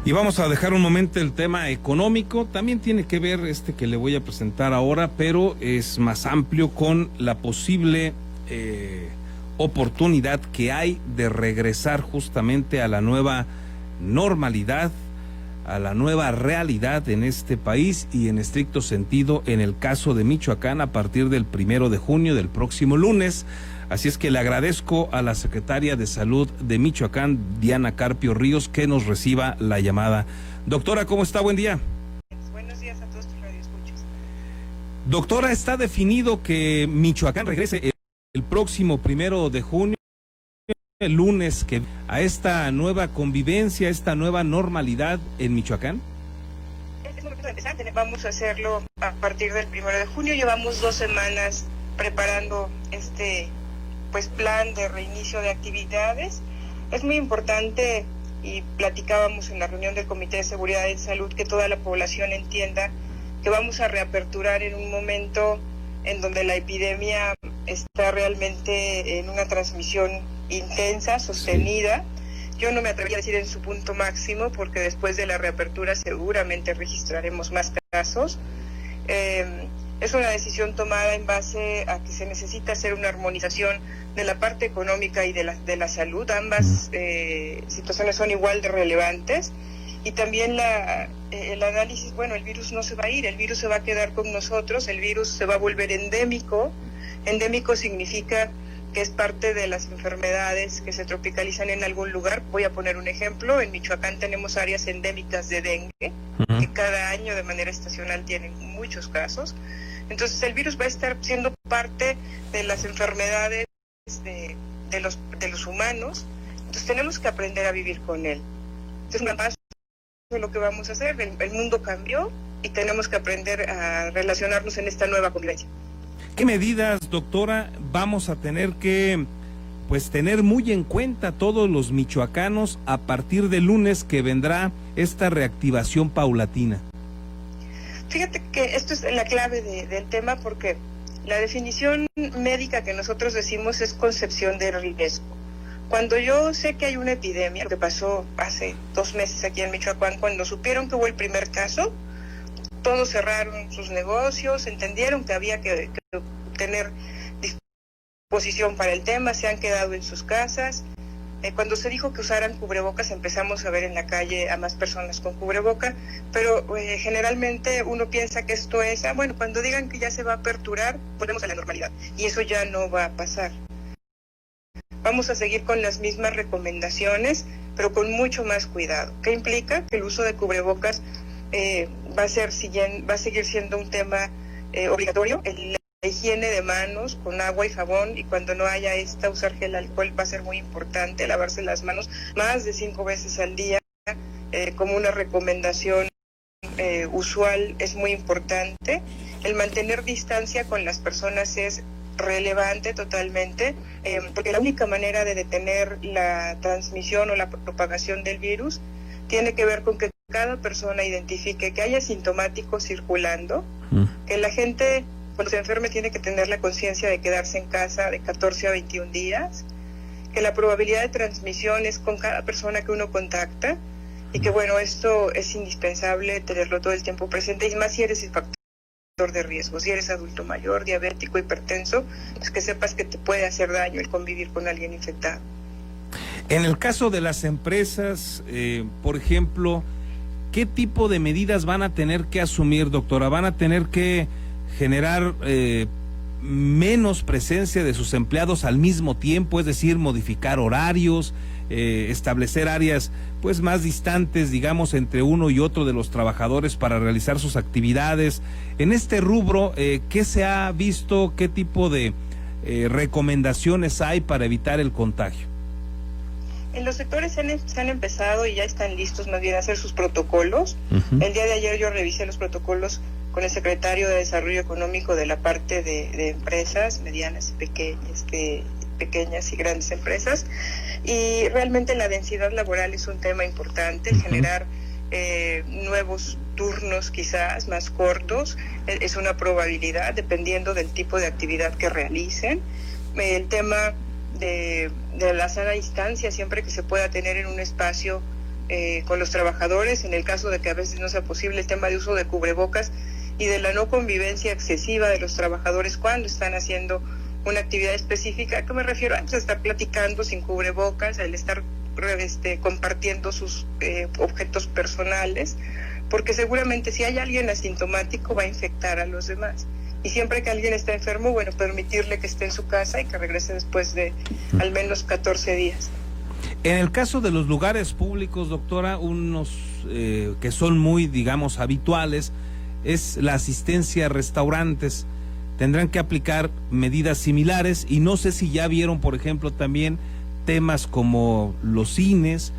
Y vamos a dejar un momento el tema económico, también tiene que ver que le voy a presentar ahora, pero es más amplio con la posible oportunidad que hay de regresar justamente a la nueva normalidad, a la nueva realidad en este país y en estricto sentido en el caso de Michoacán a partir del 1 de junio del próximo lunes. Así es que le agradezco a la secretaria de Salud de Michoacán, Diana Carpio Ríos, que nos reciba la llamada. Doctora, ¿cómo está? Buen día. Buenos días a todos tus radioescuchas. Doctora, ¿está definido que Michoacán regrese el próximo 1 de junio, el lunes, a esta nueva convivencia, esta nueva normalidad en Michoacán? Es un momento de empezar. Vamos a hacerlo a partir del 1 de junio. Llevamos 2 semanas preparando plan de reinicio de actividades. Es muy importante, y platicábamos en la reunión del Comité de Seguridad en Salud, que toda la población entienda que vamos a reaperturar en un momento en donde la epidemia está realmente en una transmisión intensa, sostenida. Sí. Yo no me atrevería a decir en su punto máximo, porque después de la reapertura seguramente registraremos más casos. Es una decisión tomada en base a que se necesita hacer una armonización de la parte económica y de la salud. Ambas situaciones son igual de relevantes. Y también el análisis, el virus no se va a ir, el virus se va a quedar con nosotros, el virus se va a volver endémico. Endémico significa que es parte de las enfermedades que se tropicalizan en algún lugar. Voy a poner un ejemplo. En Michoacán tenemos áreas endémicas de dengue, que cada año de manera estacional tienen muchos casos. Entonces el virus va a estar siendo parte de las enfermedades de los humanos. Entonces tenemos que aprender a vivir con él. Entonces un paso de lo que vamos a hacer. El mundo cambió y tenemos que aprender a relacionarnos en esta nueva convivencia. ¿Qué medidas, doctora, vamos a tener que tener muy en cuenta todos los michoacanos a partir del lunes que vendrá esta reactivación paulatina? Fíjate que esto es la clave del tema, porque la definición médica que nosotros decimos es concepción de riesgo. Cuando yo sé que hay una epidemia, lo que pasó hace 2 meses aquí en Michoacán, cuando supieron que hubo el primer caso, todos cerraron sus negocios, entendieron que había que tener disposición para el tema, se han quedado en sus casas. Cuando se dijo que usaran cubrebocas, empezamos a ver en la calle a más personas con cubreboca, pero generalmente uno piensa que esto es, cuando digan que ya se va a aperturar, volvemos a la normalidad, y eso ya no va a pasar. Vamos a seguir con las mismas recomendaciones, pero con mucho más cuidado. ¿Qué implica? Que el uso de cubrebocas va a seguir siendo un tema obligatorio. La higiene de manos con agua y jabón, y cuando no haya usar gel alcohol va a ser muy importante. Lavarse las manos más de 5 veces al día como una recomendación usual es muy importante. El mantener distancia con las personas es relevante totalmente, porque la única manera de detener la transmisión o la propagación del virus tiene que ver con que cada persona identifique que haya asintomáticos circulando, que la gente cuando se enferme tiene que tener la conciencia de quedarse en casa de 14 a 21 días, que la probabilidad de transmisión es con cada persona que uno contacta, y que esto es indispensable tenerlo todo el tiempo presente, y más si eres el factor de riesgo, si eres adulto mayor, diabético, hipertenso, pues que sepas que te puede hacer daño el convivir con alguien infectado. En el caso de las empresas, por ejemplo, ¿qué tipo de medidas van a tener que asumir, doctora? ¿Van a tener que generar menos presencia de sus empleados al mismo tiempo, es decir, modificar horarios, establecer áreas más distantes, digamos, entre uno y otro de los trabajadores para realizar sus actividades? En este rubro, ¿qué se ha visto? ¿Qué tipo de recomendaciones hay para evitar el contagio? En los sectores se han empezado y ya están listos más bien a hacer sus protocolos. El día de ayer yo revisé los protocolos con el secretario de Desarrollo Económico de la parte de empresas medianas y pequeñas y grandes empresas, y realmente la densidad laboral es un tema importante. El generar nuevos turnos quizás más cortos es una probabilidad dependiendo del tipo de actividad que realicen. El tema de la sana distancia siempre que se pueda tener en un espacio con los trabajadores, en el caso de que a veces no sea posible el tema de uso de cubrebocas y de la no convivencia excesiva de los trabajadores cuando están haciendo una actividad específica. ¿A qué me refiero? Antes de estar platicando sin cubrebocas, el estar compartiendo sus objetos personales, porque seguramente si hay alguien asintomático va a infectar a los demás. Y siempre que alguien está enfermo, bueno, permitirle que esté en su casa y que regrese después de al menos 14 días. En el caso de los lugares públicos, doctora, unos que son muy, digamos, habituales, es la asistencia a restaurantes. Tendrán que aplicar medidas similares y no sé si ya vieron, por ejemplo, también temas como los cines,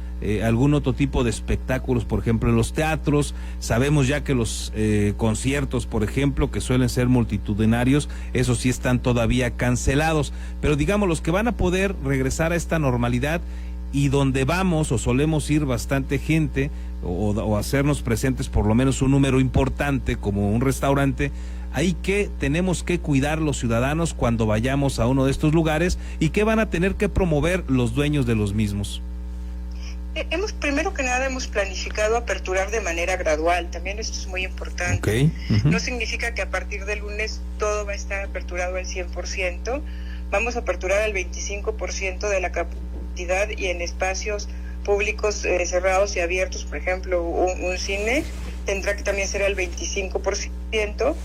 algún otro tipo de espectáculos, por ejemplo, en los teatros. Sabemos ya que los conciertos, por ejemplo, que suelen ser multitudinarios, esos sí están todavía cancelados, pero digamos los que van a poder regresar a esta normalidad y donde vamos o solemos ir bastante gente o hacernos presentes por lo menos un número importante como un restaurante, ahí que tenemos que cuidar los ciudadanos cuando vayamos a uno de estos lugares y qué van a tener que promover los dueños de los mismos. Primero que nada hemos planificado aperturar de manera gradual, también esto es muy importante. Okay. No significa que a partir del lunes todo va a estar aperturado al 100%, vamos a aperturar al 25% de la capacidad y en espacios públicos cerrados y abiertos, por ejemplo, un cine tendrá que también ser al 25%,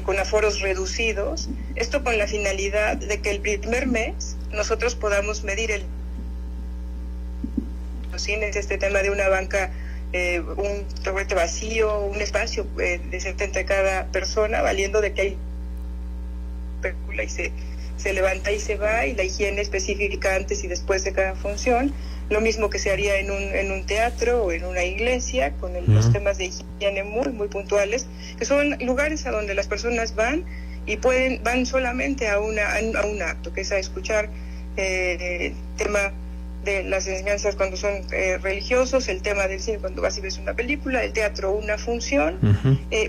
con aforos reducidos, esto con la finalidad de que el primer mes nosotros podamos medir los cines, este tema de una banca, un taburete vacío, un espacio decente entre cada persona, valiendo de que hay película y se levanta y se va, y la higiene específica antes y después de cada función, lo mismo que se haría en un teatro o en una iglesia, con los temas de higiene muy, muy puntuales, que son lugares a donde las personas van y van solamente a un acto, que es a escuchar tema de las enseñanzas cuando son religiosos, el tema del cine cuando vas y ves una película, el teatro una función,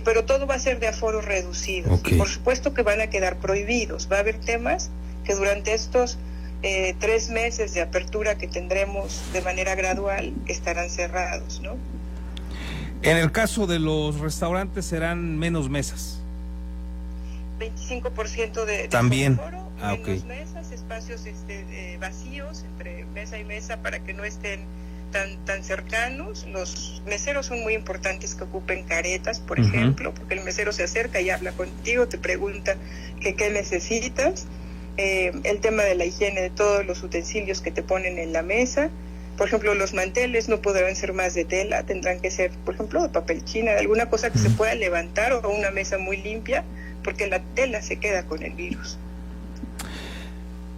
pero todo va a ser de aforos reducidos. Okay. Y por supuesto que van a quedar prohibidos, va a haber temas que durante estos 3 meses de apertura que tendremos de manera gradual estarán cerrados, ¿no? En el caso de los restaurantes serán menos mesas. 25% de también aforo, menos mesas, espacios vacíos entre mesa y mesa para que no estén tan cercanos. Los meseros son muy importantes que ocupen caretas, por ejemplo, porque el mesero se acerca y habla contigo, te pregunta qué necesitas. El tema de la higiene de todos los utensilios que te ponen en la mesa. Por ejemplo, los manteles no podrán ser más de tela, tendrán que ser, por ejemplo, de papel china, de alguna cosa que se pueda levantar, o una mesa muy limpia, porque la tela se queda con el virus.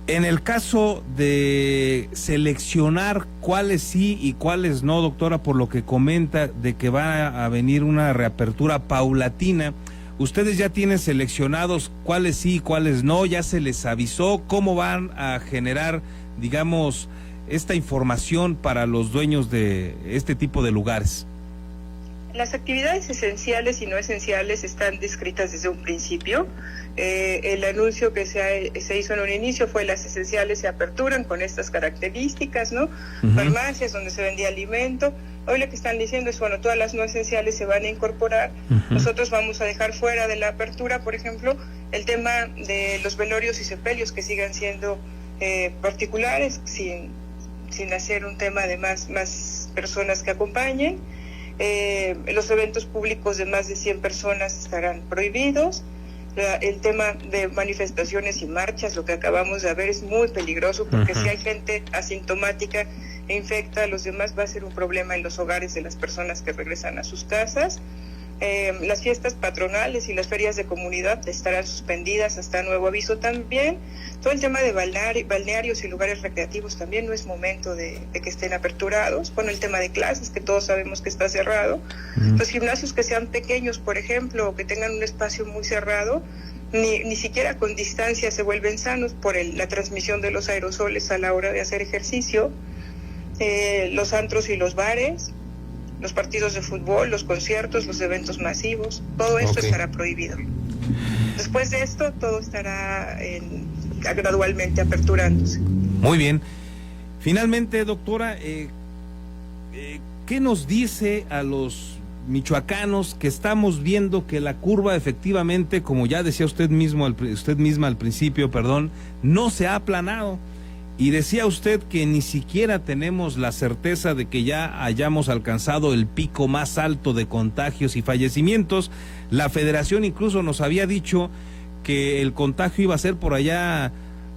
En el caso de seleccionar cuáles sí y cuáles no, doctora, por lo que comenta de que va a venir una reapertura paulatina, ¿ustedes ya tienen seleccionados cuáles sí y cuáles no? ¿Ya se les avisó? ¿Cómo van a generar, digamos, esta información para los dueños de este tipo de lugares? Las actividades esenciales y no esenciales están descritas desde un principio. El anuncio que se hizo en un inicio fue: las esenciales se aperturan con estas características, ¿no? Farmacias donde se vendía alimento. Hoy lo que están diciendo es, bueno, todas las no esenciales se van a incorporar. Nosotros vamos a dejar fuera de la apertura, por ejemplo, el tema de los velorios y sepelios, que sigan siendo particulares, sin hacer un tema de más personas que acompañen. Los eventos públicos de más de 100 personas estarán prohibidos. El tema de manifestaciones y marchas, lo que acabamos de ver, es muy peligroso, porque si hay gente asintomática e infecta a los demás, va a ser un problema en los hogares de las personas que regresan a sus casas. Las fiestas patronales y las ferias de comunidad estarán suspendidas hasta nuevo aviso también. Todo el tema de balnearios y lugares recreativos también no es momento de que estén aperturados. Bueno, el tema de clases, que todos sabemos que está cerrado. Los gimnasios que sean pequeños, por ejemplo, o que tengan un espacio muy cerrado, ni siquiera con distancia se vuelven sanos por la transmisión de los aerosoles a la hora de hacer ejercicio. Los antros y los bares, los partidos de fútbol, los conciertos, los eventos masivos, todo esto estará prohibido. Después de esto, todo estará gradualmente aperturándose. Muy bien. Finalmente, doctora, ¿qué ¿qué nos dice a los michoacanos que estamos viendo que la curva efectivamente, como ya decía usted misma al principio, no se ha aplanado? Y decía usted que ni siquiera tenemos la certeza de que ya hayamos alcanzado el pico más alto de contagios y fallecimientos. La Federación incluso nos había dicho que el contagio iba a ser por allá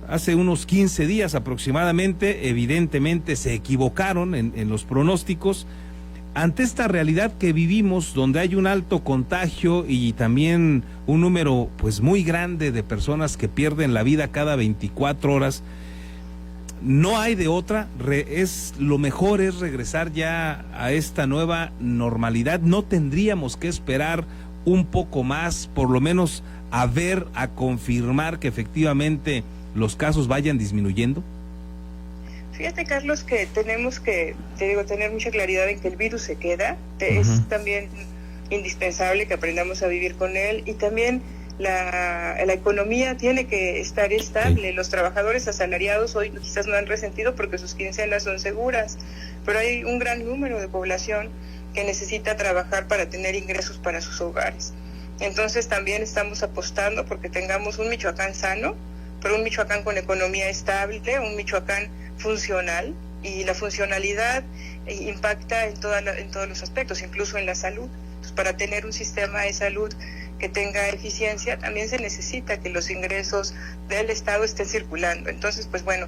hace unos 15 días aproximadamente. Evidentemente se equivocaron en los pronósticos. Ante esta realidad que vivimos, donde hay un alto contagio y también un número pues muy grande de personas que pierden la vida cada 24 horas, no hay de otra, lo mejor es regresar ya a esta nueva normalidad. No tendríamos que esperar un poco más, por lo menos a confirmar que efectivamente los casos vayan disminuyendo. Fíjate, Carlos, que tenemos que, tener mucha claridad en que el virus se queda. Es también indispensable que aprendamos a vivir con él, y también la economía tiene que estar estable. Sí. Los trabajadores asalariados hoy quizás no han resentido porque sus quincenas son seguras, pero hay un gran número de población que necesita trabajar para tener ingresos para sus hogares. Entonces también estamos apostando porque tengamos un Michoacán sano, pero un Michoacán con economía estable, un Michoacán funcional, y la funcionalidad impacta en todos los aspectos, incluso en la salud. Entonces, para tener un sistema de salud que tenga eficiencia, también se necesita que los ingresos del Estado estén circulando. Entonces, pues bueno,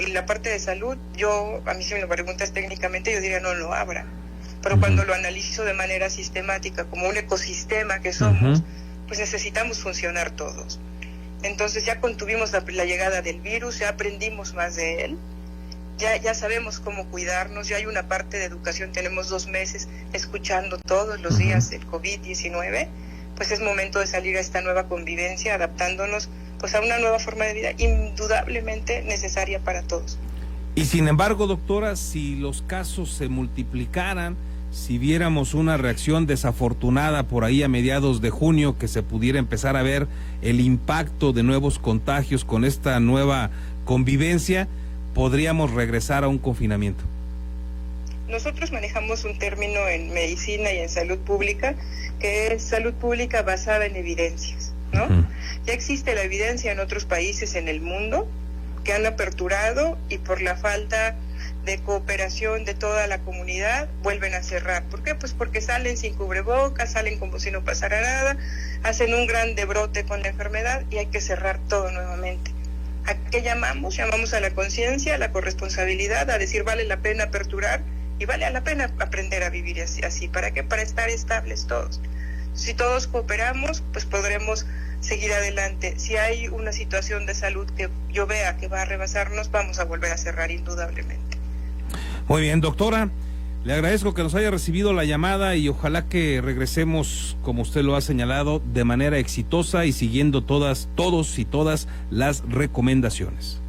la parte de salud, a mí si me lo preguntas técnicamente, yo diría no lo abra. Pero cuando lo analizo de manera sistemática, como un ecosistema que somos, pues necesitamos funcionar todos. Entonces ya contuvimos la llegada del virus, ya aprendimos más de él, ya sabemos cómo cuidarnos, ya hay una parte de educación, tenemos 2 meses escuchando todos los días el COVID-19, pues es momento de salir a esta nueva convivencia, adaptándonos pues a una nueva forma de vida indudablemente necesaria para todos. Y sin embargo, doctora, si los casos se multiplicaran, si viéramos una reacción desafortunada por ahí a mediados de junio, que se pudiera empezar a ver el impacto de nuevos contagios con esta nueva convivencia, podríamos regresar a un confinamiento. Nosotros manejamos un término en medicina y en salud pública, que es salud pública basada en evidencias, ¿no? Ya existe la evidencia en otros países en el mundo que han aperturado, y por la falta de cooperación de toda la comunidad vuelven a cerrar. ¿Por qué? Pues porque salen sin cubrebocas, salen como si no pasara nada, hacen un gran debrote con la enfermedad y hay que cerrar todo nuevamente. ¿A qué llamamos? Llamamos a la conciencia, a la corresponsabilidad, a decir vale la pena aperturar y vale la pena aprender a vivir así. ¿Para qué? Para estar estables todos. Si todos cooperamos, pues podremos seguir adelante. Si hay una situación de salud que yo vea que va a rebasarnos, vamos a volver a cerrar indudablemente. Muy bien, doctora, le agradezco que nos haya recibido la llamada y ojalá que regresemos, como usted lo ha señalado, de manera exitosa y siguiendo todos y todas las recomendaciones.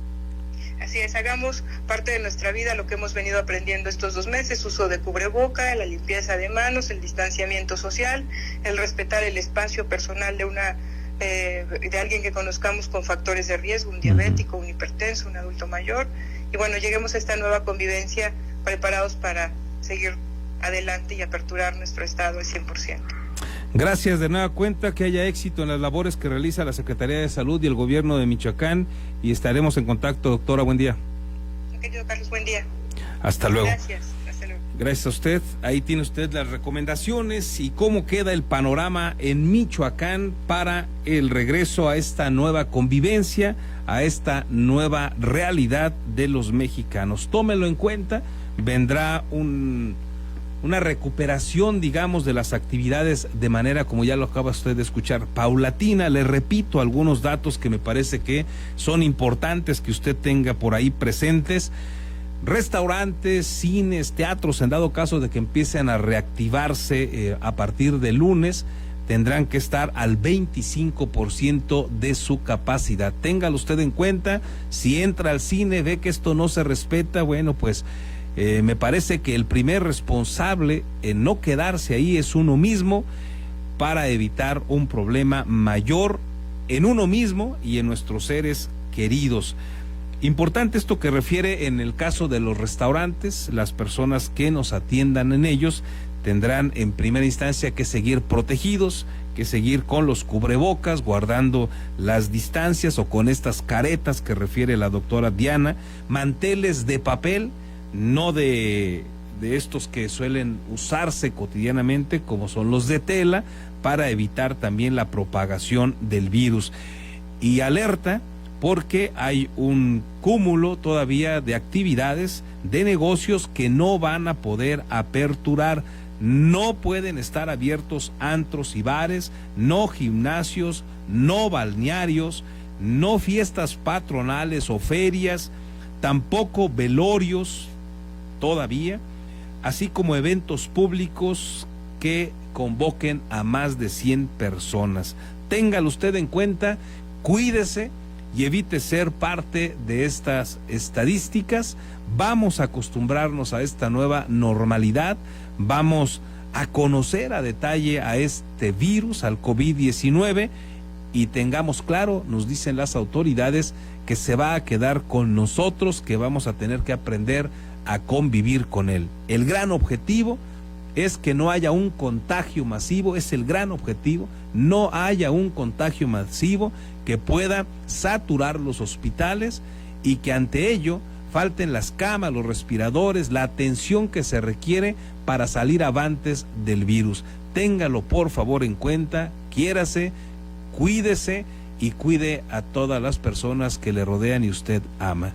Así es, hagamos parte de nuestra vida lo que hemos venido aprendiendo estos 2 meses: uso de cubreboca, la limpieza de manos, el distanciamiento social, el respetar el espacio personal de alguien que conozcamos con factores de riesgo, un diabético, un hipertenso, un adulto mayor. Y bueno, lleguemos a esta nueva convivencia preparados para seguir adelante y aperturar nuestro estado al 100%. Gracias de nueva cuenta, que haya éxito en las labores que realiza la Secretaría de Salud y el Gobierno de Michoacán, y estaremos en contacto, doctora. Buen día. Querido Carlos, buen día. Hasta luego. Gracias. Hasta luego. Gracias a usted. Ahí tiene usted las recomendaciones y cómo queda el panorama en Michoacán para el regreso a esta nueva convivencia, a esta nueva realidad de los mexicanos. Tómenlo en cuenta, vendrá una recuperación, digamos, de las actividades de manera, como ya lo acaba usted de escuchar, paulatina. Le repito algunos datos que me parece que son importantes que usted tenga por ahí presentes. Restaurantes, cines, teatros, en dado caso de que empiecen a reactivarse a partir de lunes, tendrán que estar al 25% de su capacidad. Téngalo usted en cuenta. Si entra al cine, ve que esto no se respeta, bueno, pues me parece que el primer responsable en no quedarse ahí es uno mismo, para evitar un problema mayor en uno mismo y en nuestros seres queridos. Importante esto que refiere en el caso de los restaurantes. Las personas que nos atiendan en ellos tendrán en primera instancia que seguir protegidos, que seguir con los cubrebocas, guardando las distancias o con estas caretas que refiere la doctora Diana, manteles de papel, no de estos que suelen usarse cotidianamente como son los de tela, para evitar también la propagación del virus. Y alerta porque hay un cúmulo todavía de actividades, de negocios que no van a poder aperturar. No pueden estar abiertos antros y bares, no gimnasios, no balnearios, no fiestas patronales o ferias, tampoco velorios todavía, así como eventos públicos que convoquen a más de 100 personas. Téngalo usted en cuenta, cuídese y evite ser parte de estas estadísticas. Vamos a acostumbrarnos a esta nueva normalidad, vamos a conocer a detalle a este virus, al COVID-19, y tengamos claro, nos dicen las autoridades, que se va a quedar con nosotros, que vamos a tener que aprender a convivir con él. El gran objetivo es que no haya un contagio masivo, es el gran objetivo, no haya un contagio masivo que pueda saturar los hospitales y que ante ello falten las camas, los respiradores, la atención que se requiere para salir avantes del virus. Téngalo por favor en cuenta, quiérase, cuídese y cuide a todas las personas que le rodean y usted ama.